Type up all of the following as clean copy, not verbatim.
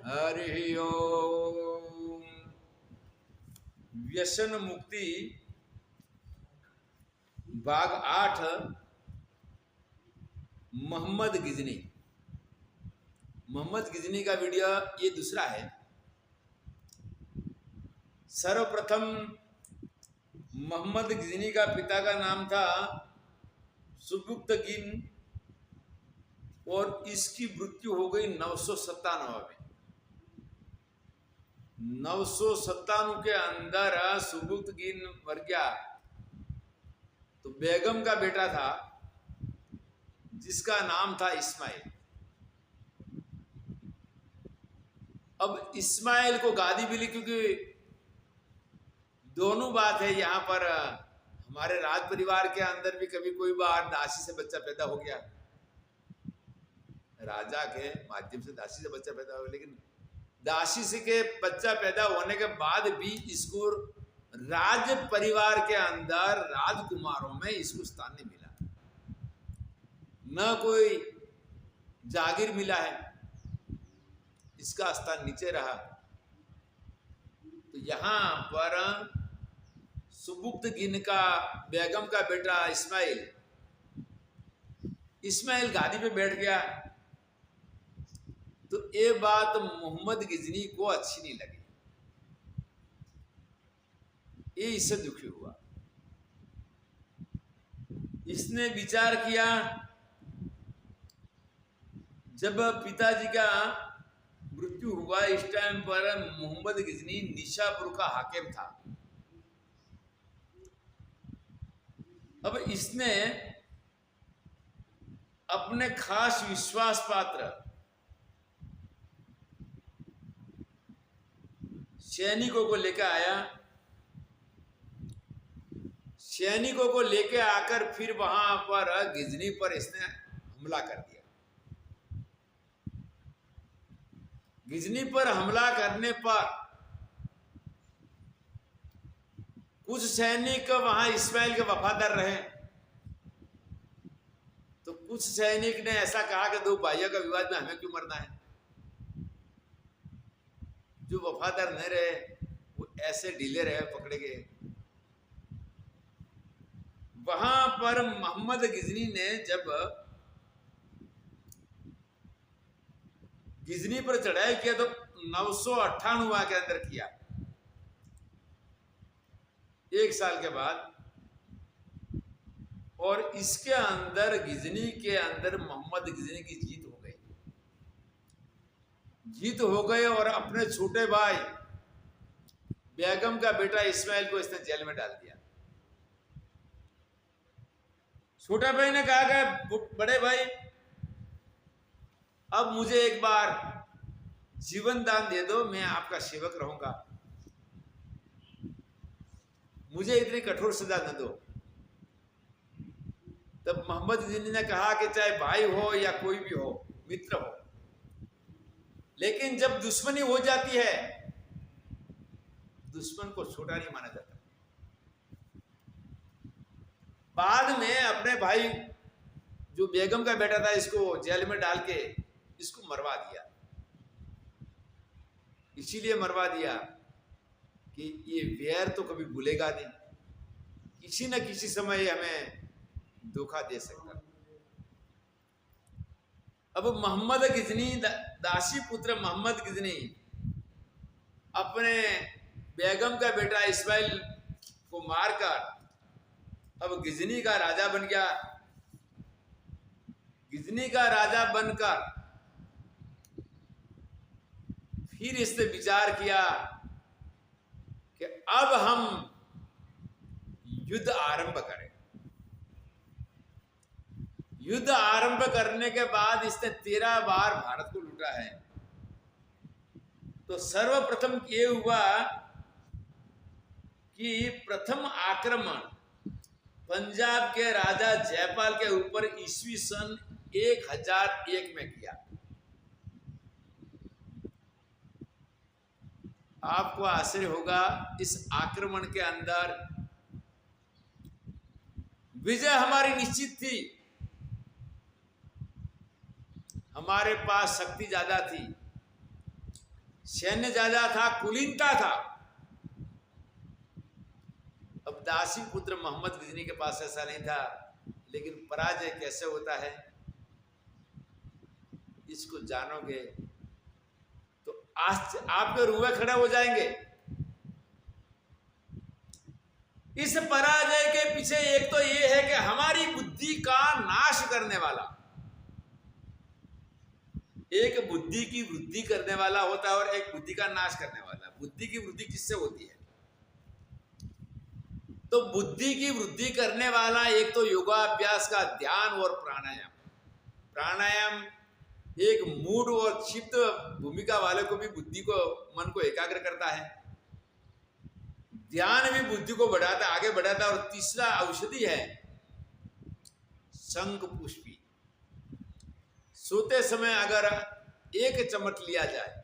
हरि ओम। व्यसन मुक्ति भाग 8। मोहम्मद गिजनी। मोहम्मद गिजनी का वीडियो ये दूसरा है। सर्वप्रथम मोहम्मद गिजनी का पिता का नाम था सुबुक्तगिन और इसकी मृत्यु हो गई 997 में। 997 के अंदर सुबुक्तगिन मर गया तो बेगम का बेटा था जिसका नाम था इस्माइल। अब इस्माइल को गादी मिली क्योंकि दोनों बात है यहाँ पर। हमारे राज परिवार के अंदर भी कभी कोई बार दासी से बच्चा पैदा हो गया, राजा के माध्यम से दासी से बच्चा पैदा हो गया, लेकिन दासी से के बच्चा पैदा होने के बाद भी इसको राज परिवार के अंदर राजकुमारों में इसको स्थान नहीं मिला, न कोई जागीर मिला है, इसका स्थान नीचे रहा। तो यहाँ पर सुबुक्तगिन का बेगम का बेटा इस्माइल गादी पे बैठ गया तो ये बात मोहम्मद गिजनी को अच्छी नहीं लगी। ये इससे दुखी हुआ। इसने विचार किया, जब पिताजी का मृत्यु हुआ इस टाइम पर मोहम्मद गिजनी निशापुर का हाकिम था। अब इसने अपने खास विश्वास पात्र सैनिकों को लेकर आया। सैनिकों को लेकर आकर फिर वहां पर गिजनी पर इसने हमला कर दिया। गिजनी पर हमला करने पर कुछ सैनिक वहां इस्माइल के वफादार रहे तो कुछ सैनिक ने ऐसा कहा कि दो भाइयों का विवाद में हमें क्यों मरना है। जो वफादार नहीं रहे वो ऐसे ढीले रहे, पकड़े गए। वहां पर मोहम्मद गिजनी ने जब गिजनी पर चढ़ाई किया तो 998 के अंदर किया। एक साल के बाद, और इसके अंदर गिजनी के अंदर मोहम्मद गिजनी की जीत हो गई। जीत हो गई और अपने छोटे भाई बेगम का बेटा इस्माइल को इसने जेल में डाल दिया। छोटा भाई ने कहा कि बड़े भाई अब मुझे एक बार जीवन दान दे दो, मैं आपका सेवक रहूंगा, मुझे इतनी कठोर सजा न दो। तब मोहम्मद गिजनी ने कहा कि चाहे भाई हो या कोई भी हो, मित्र हो, लेकिन जब दुश्मनी हो जाती है दुश्मन को छोटा नहीं माना जाता। बाद में अपने भाई जो बेगम का बेटा था इसको जेल में डाल के इसको मरवा दिया। इसीलिए मरवा दिया कि ये वैर तो कभी भूलेगा नहीं, किसी न किसी समय हमें धोखा दे सकता। अब मोहम्मद गिजनी, दासी पुत्र मोहम्मद गिजनी अपने बेगम का बेटा इस्माइल को मारकर अब गिजनी का राजा बन गया। गिजनी का राजा बनकर फिर इसने विचार किया कि अब हम युद्ध आरंभ करें। युद्ध आरंभ करने के बाद इसने 13 बार भारत को लूटा है। तो सर्वप्रथम ये हुआ कि प्रथम आक्रमण पंजाब के राजा जयपाल के ऊपर ईस्वी सन 1001 में किया। आपको आश्चर्य होगा, इस आक्रमण के अंदर विजय हमारी निश्चित थी। हमारे पास शक्ति ज्यादा थी, सैन्य ज्यादा था, कुलीनता था। अब दासी पुत्र मोहम्मद गजनी के पास ऐसा नहीं था, लेकिन पराजय कैसे होता है इसको जानोगे तो आज आपके रुए खड़े हो जाएंगे। इस पराजय के पीछे एक तो ये है कि हमारी बुद्धि का नाश करने वाला, एक बुद्धि की वृद्धि करने वाला होता है और एक बुद्धि का नाश करने वाला। बुद्धि की वृद्धि किससे होती है? तो बुद्धि की वृद्धि करने वाला एक तो योगाभ्यास का ध्यान और प्राणायाम। प्राणायाम एक मूड और क्षिप्त भूमिका वाले को भी बुद्धि को, मन को एकाग्र करता है। ध्यान भी बुद्धि को बढ़ाता, आगे बढ़ाता। और तीसरा औषधि है शंख पुष्पी। सोते समय अगर एक चम्मच लिया जाए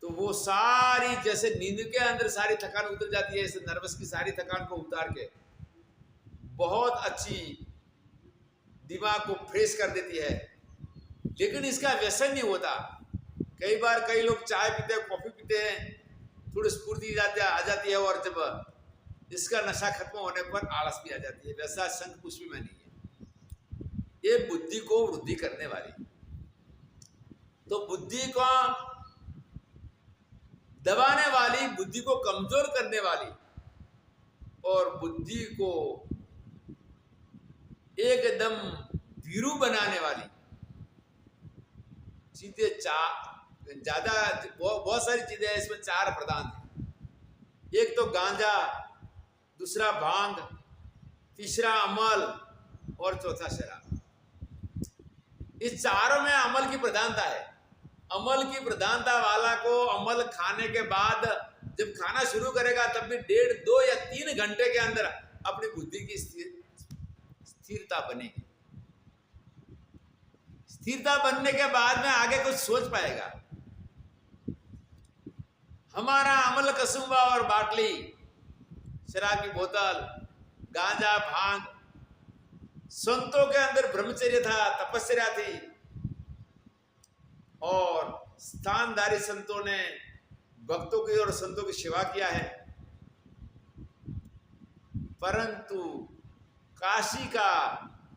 तो वो सारी, जैसे नींद के अंदर सारी थकान उतर जाती है, ऐसे नर्वस की सारी थकान को उतार के बहुत अच्छी दिमाग को फ्रेश कर देती है। लेकिन इसका व्यसन नहीं होता। कई बार कई लोग चाय पीते हैं, कॉफी पीते हैं, थोड़ी स्फूर्ति आ जाती है और जब इसका नशा खत्म होने पर आलस भी आ जाती है। वैसा शंख पुष्पी में नहीं है। ये बुद्धि को वृद्धि करने वाली, तो बुद्धि को दबाने वाली, बुद्धि को कमजोर करने वाली और बुद्धि को एकदम भीरू बनाने वाली चीजें ज्यादा, बहुत सारी चीजें हैं इसमें। चार प्रधान है। एक तो गांजा, दूसरा भांग, तीसरा अमल और चौथा शराब। इस चारों में अमल की प्रधानता है। अमल की प्रधानता वाला को अमल खाने के बाद जब खाना शुरू करेगा तब भी 1.5, 2 या 3 घंटे के अंदर अपनी बुद्धि की स्थिरता बनेगी। स्थिरता बनने के बाद में आगे कुछ सोच पाएगा। हमारा अमल कसुंबा और बाटली, शराब की बोतल, गांजा, भांग, संतों के अंदर ब्रह्मचर्य था, तपस्या थी और स्थानधारी संतों ने भक्तों की और संतों की सेवा किया है। परंतु काशी का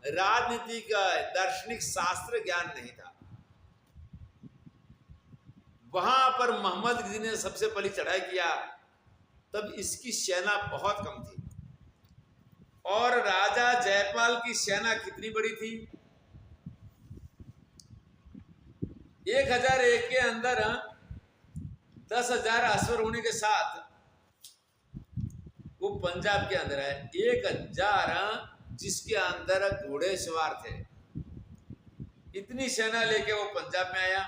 राजनीति का दार्शनिक शास्त्र ज्ञान नहीं था। वहां पर मोहम्मद गजनी ने सबसे पहले चढ़ाई किया, तब इसकी सेना बहुत कम थी। और राजा जयपाल की सेना कितनी बड़ी थी? 1001 के अंदर 10,000 अश्वर होने के साथ वो पंजाब के अंदर है। 1,000 जिसके अंदर घोड़े सवार थे। इतनी सेना लेके वो पंजाब में आया।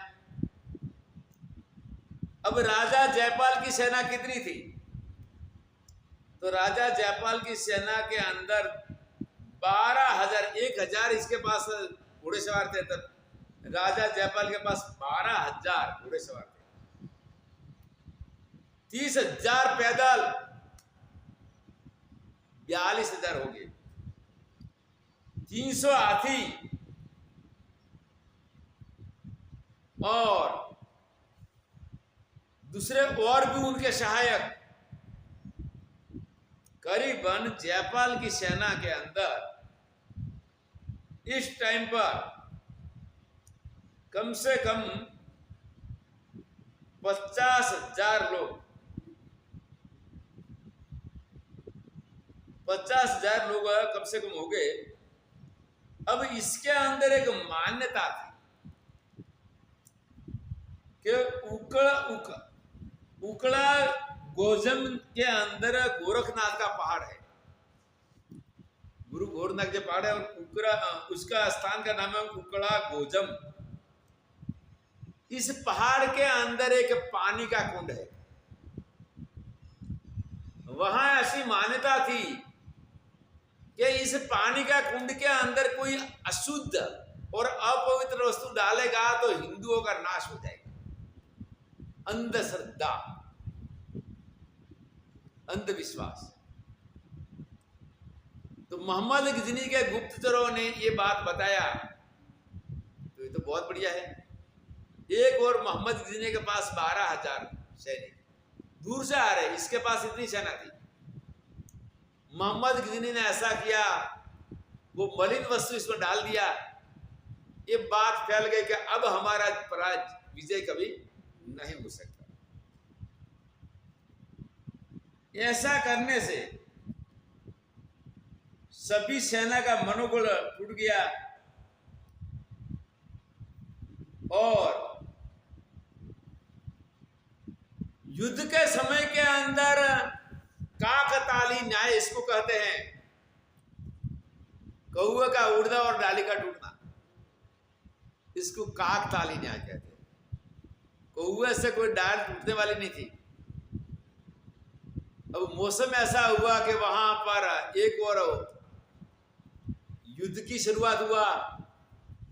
अब राजा जयपाल की सेना कितनी थी? तो राजा जयपाल की सेना के अंदर 12,000, 1,000 इसके पास घोड़े सवार थे, तब राजा जयपाल के पास 12,000 घोड़े सवार थे। 30,000 पैदल, 42,000 हो गए। 300 हाथी और दूसरे और भी उनके सहायक। करीबन जयपाल की सेना के अंदर इस टाइम पर कम से कम 50,000 लोग, 50,000 लोग कम से कम हो गए। अब इसके अंदर एक मान्यता थी कि उकड़ा गोजम के अंदर गोरखनाथ का पहाड़ है। गुरु गोरखनाथ के पहाड़ है और उसका स्थान का नाम है उकड़ा गोजम। इस पहाड़ के अंदर एक पानी का कुंड है। वहां ऐसी मान्यता थी कि इस पानी का कुंड के अंदर कोई अशुद्ध और अपवित्र वस्तु डालेगा तो हिंदुओं का नाश हो जाएगा। अंधश्रद्धा, अंधविश्वास। तो मोहम्मद गजनी के गुप्तचरों ने ये बात बताया, तो ये तो बहुत बढ़िया है। एक और मोहम्मद गजनी के पास 12,000 सैनिक दूर से आ रहे, इसके पास इतनी सेना थी। मोहम्मद गजनी ने ऐसा किया, वो मलिन वस्तु इसमें डाल दिया, ये बात फैल गई कि अब हमारा विजय कभी नहीं हो सकता। ऐसा करने से सभी सेना का मनोबल टूट गया और युद्ध के समय के अंदर काकताली न्याय इसको कहते हैं, कौवे का उड़ना और डाली का टूटना, इसको काकताली न्याय कहते हैं। कौवे से कोई डाल टूटने वाली नहीं थी। अब मौसम ऐसा हुआ कि वहां पर एक और युद्ध की शुरुआत हुआ,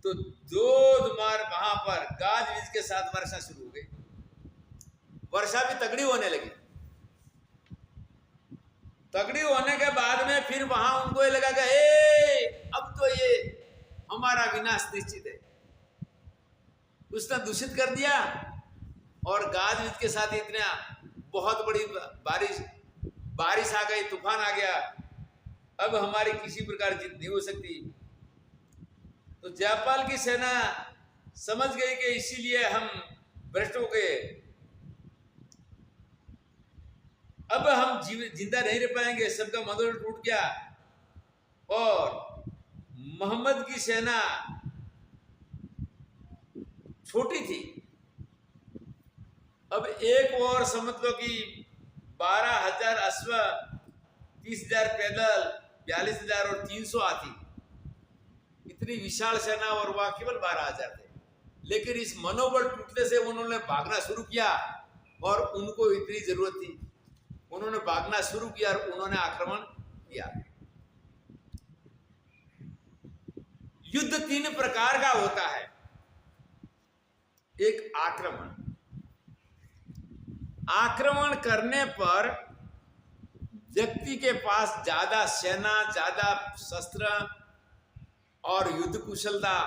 तो जोरदार वहां पर गाजवीज के साथ वर्षा शुरू हो गई। वर्षा भी तगड़ी होने लगी। तगड़ी होने के बाद में फिर वहां उनको ये लगा कि अब तो ये हमारा विनाश निश्चित है। उसने दूषित कर दिया और गाजवीज के साथ इतना बहुत बड़ी बारिश आ गई, तूफान आ गया, अब हमारी किसी प्रकार जीत नहीं हो सकती। तो जयपाल की सेना समझ गई कि इसीलिए हम भ्रष्ट हो गए, अब हम जिंदा नहीं रह पाएंगे, सबका मनोबल टूट गया। और मोहम्मद की सेना छोटी थी, अब एक और समझ लो कि 12,000 अश्व, 30,000 पैदल, 42,000 और 300 हाथी, इतनी विशाल सेना और वह केवल 12,000 थे। लेकिन इस मनोबल टूटने से उन्होंने भागना शुरू किया और उनको इतनी जरूरत थी, उन्होंने भागना शुरू किया और उन्होंने आक्रमण किया। युद्ध 3 प्रकार का होता है। एक आक्रमण करने पर व्यक्ति के पास ज्यादा सेना, ज्यादा शस्त्र और युद्ध कुशलता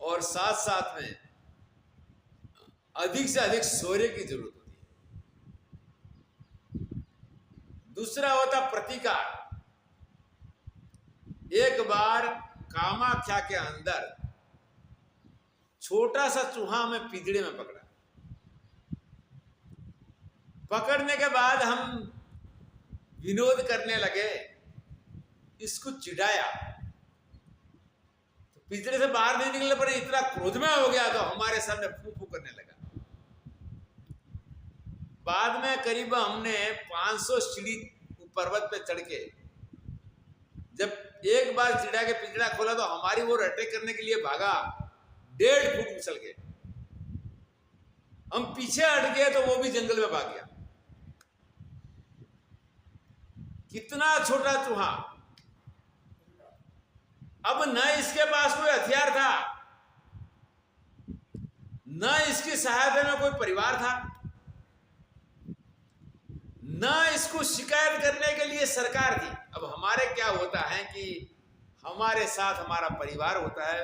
और साथ साथ में अधिक से अधिक शौर्य की जरूरत होती है। दूसरा होता प्रतिकार। एक बार कामाख्या के अंदर छोटा सा चूहा हमें पिंजड़े में पकड़ा। पकड़ने के बाद हम विनोद करने लगे, इसको चिढ़ाया, तो पिंजड़े से बाहर नहीं निकलने पर इतना क्रोध में हो गया तो हमारे सामने फू फू करने लगा। बाद में करीब हमने 500 सीढ़ी पर्वत पे चढ़ के जब एक बार चिड़ा के पिंजड़ा खोला तो हमारी ओर अटैक करने के लिए भागा, 1.5 फुट उछल के। हम पीछे हट गए तो वो भी जंगल में भाग गया। कितना छोटा चूहा। अब न इसके पास कोई हथियार था, न इसकी सहायता में कोई परिवार था, न इसको शिकायत करने के लिए सरकार थी। अब हमारे क्या होता है कि हमारे साथ हमारा परिवार होता है।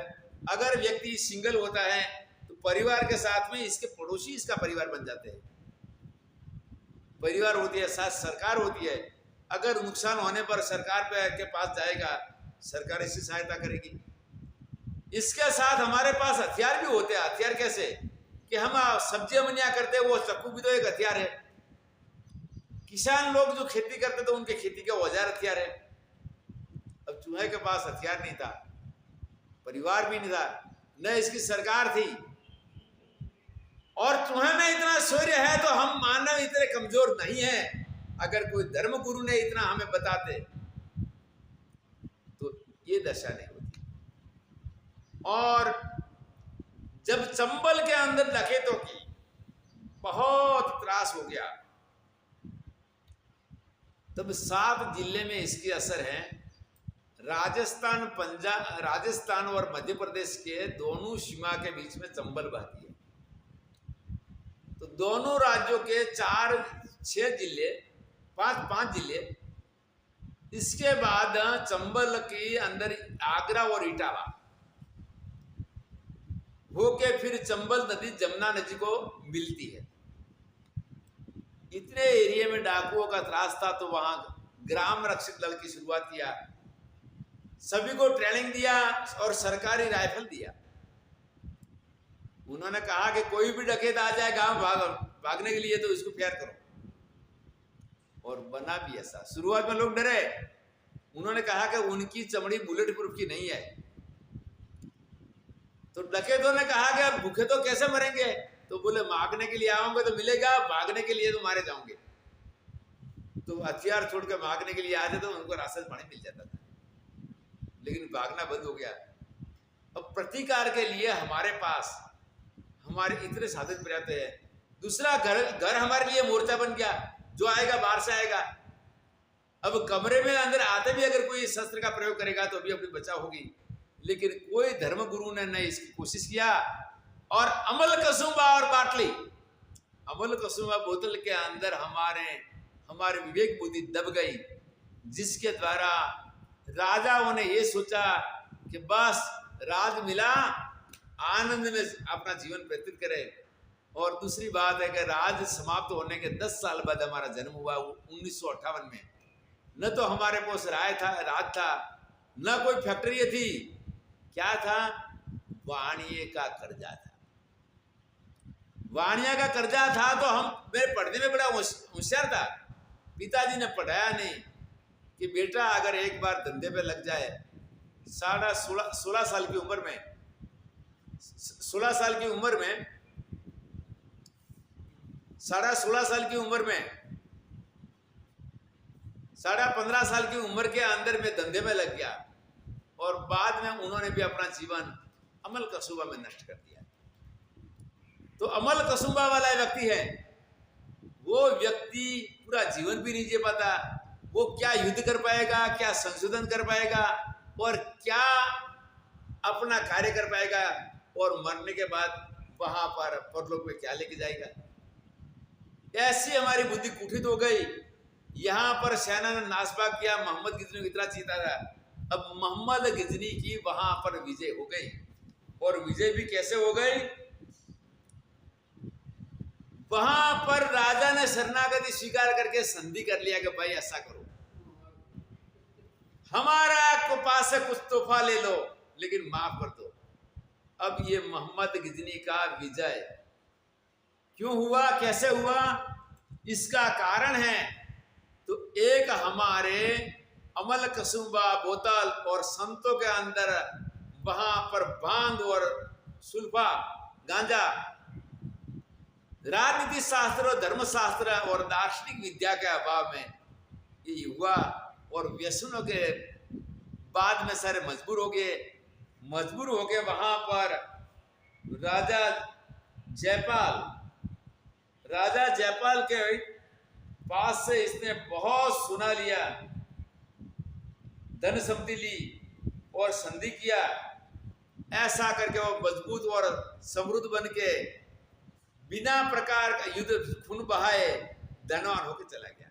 अगर व्यक्ति सिंगल होता है तो परिवार के साथ में इसके पड़ोसी इसका परिवार बन जाते हैं। परिवार होती है, साथ सरकार होती है। अगर नुकसान होने पर सरकार के पास जाएगा, सरकार इसकी सहायता करेगी। इसके साथ हमारे पास हथियार भी होते हैं। हथियार कैसे कि हम सब्जियां मनिया करते हैं, वो चाकू भी तो एक हथियार है। किसान लोग जो खेती करते थे उनके खेती के औजार हथियार है। अब चूहे के पास हथियार नहीं था, परिवार भी नहीं था, न इसकी सरकार थी, और चूहे में इतना शौर्य है तो हम मानव इतने कमजोर नहीं है। अगर कोई धर्म गुरु ने इतना हमें बताते तो ये दशा नहीं होती। और जब चंबल के अंदर डकैतों की बहुत त्रास हो गया, तब 7 जिले में इसकी असर है। राजस्थान और मध्य प्रदेश के दोनों सीमा के बीच में चंबल बहती है। तो दोनों राज्यों के 4-6 जिले, 5 जिले, इसके बाद चंबल के अंदर आगरा और इटावा, होके फिर चंबल नदी जमुना नदी को मिलती है। इतने एरिया में डाकुओं का त्रास था, तो वहां ग्राम रक्षक दल की शुरुआत किया, सभी को ट्रेनिंग दिया और सरकारी राइफल दिया। उन्होंने कहा कि कोई भी डकैत आ जाए गांव भागने के लिए तो इसको फेयर करो, और बना भी ऐसा। शुरुआत में लोग डरे, उन्होंने कहा कि उनकी चमड़ी बुलेट प्रूफ की नहीं है, तो डकैतों ने कहा कि अब भूखे तो कैसे मरेंगे, तो बोले मांगने के लिए आओगे तो मिलेगा, भागने के लिए तो मारे जाओगे। तो हथियार छोड़ के भागने के लिए आते तो उनको रास्ते से पानी मिल जाता था, लेकिन भागना बंद हो गया। अब प्रतिकार के लिए हमारे पास हमारे इतने साधन पर्याप्त है। दूसरा, घर हमारे लिए मोर्चा बन गया, जो आएगा बाहर से आएगा। अब कमरे में अंदर आते भी अगर कोई शस्त्र का प्रयोग करेगा तो भी अपनी बचाव होगी, लेकिन कोई धर्मगुरु ने नहीं इसकी कोशिश किया। और अमल कसुंबा और बाटली, अमल कसुंबा बोतल के अंदर हमारे विवेक बुद्धि दब गई, जिसके द्वारा राजाओं ने ये सोचा कि बस राज मिला, आनंद में अपना जीवन व्यतीत करे। और दूसरी बात है कि राज समाप्त होने के 10 साल बाद हमारा जन्म हुआ 1958 में। न तो हमारे पास राज था, न कोई फैक्ट्री थी, क्या था? वाणिये का कर्जा था। वाणिया का कर्जा था, तो मेरे पढ़ने में बड़ा होशियार था। पिताजी ने पढ़ाया नहीं कि बेटा अगर एक बार धंधे पे लग जाए, 16 साल की उम्र में 16 साल की उम्र में 15.5 साल की उम्र में 15.5 साल की उम्र के अंदर में धंधे में लग गया, और बाद में उन्होंने भी अपना जीवन अमल कसुबा में नष्ट कर दिया। तो अमल कसुबा वाला व्यक्ति है, वो व्यक्ति पूरा जीवन भी नहीं जी पाता। वो क्या युद्ध कर पाएगा, क्या संशोधन कर पाएगा, और क्या अपना कार्य कर पाएगा, और मरने के बाद वहां पर परलोक में क्या लेके जाएगा। ऐसी हमारी बुद्धि कुठित हो गई। यहां पर सेना ने नासभाग किया, मोहम्मद गिजनी को इतना चीता था। अब मोहम्मद गिजनी की वहां पर विजय हो गई, और विजय भी कैसे हो गई? वहां पर राजा ने शरणागति स्वीकार करके संधि कर लिया कि भाई ऐसा करो, हमारा को पास से कुछ तोहफा ले लो, लेकिन माफ कर दो। अब ये मोहम्मद गिजनी का विजय क्यों हुआ, कैसे हुआ, इसका कारण है तो एक हमारे अमल कसुंबा बोतल और संतों के अंदर वहां पर भांग और सुल्फा गांजा, राजनीति शास्त्र और धर्मशास्त्र और दार्शनिक विद्या के अभाव में ये हुआ। और व्यसनों के बाद में सारे मजबूर हो गए। वहां पर राजा जयपाल के पास से इसने बहुत सुना लिया, धन संपत्ति ली और संधि किया। ऐसा करके वो मजबूत और समृद्ध बन के बिना प्रकार का युद्ध खून बहाए धनवान होकर चला गया।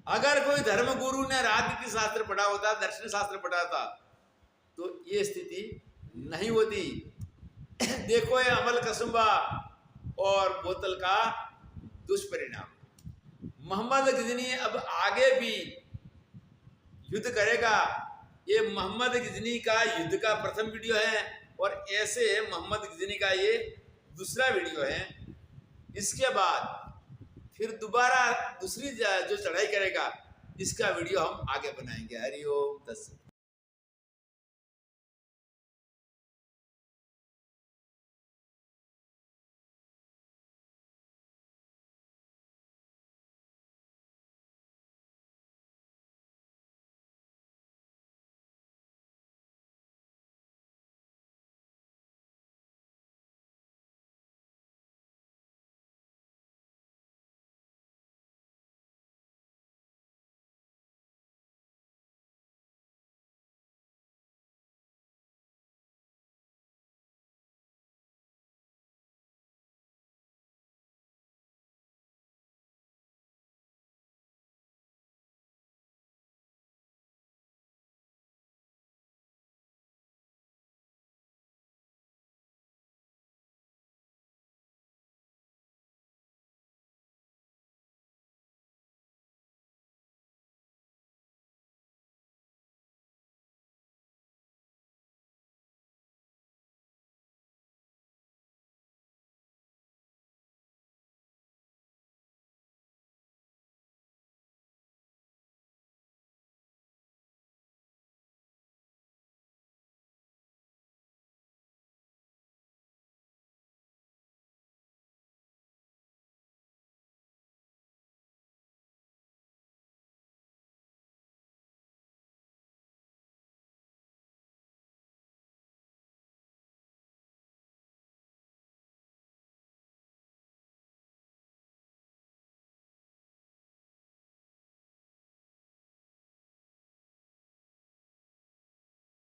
अगर कोई धर्मगुरु ने राजनीति शास्त्र पढ़ा होता, दर्शन शास्त्र पढ़ा होता, तो ये स्थिति नहीं होती। देखो ये अमल कसुंबा और बोतल का दुष्परिणाम। मोहम्मद गिजनी अब आगे भी युद्ध करेगा। ये मोहम्मद गिजनी का युद्ध का प्रथम वीडियो है, और ऐसे मोहम्मद गिजनी का ये दूसरा वीडियो है। इसके बाद फिर दोबारा दूसरी जो चढ़ाई करेगा, इसका वीडियो हम आगे बनाएंगे। हरिओम तत्सत।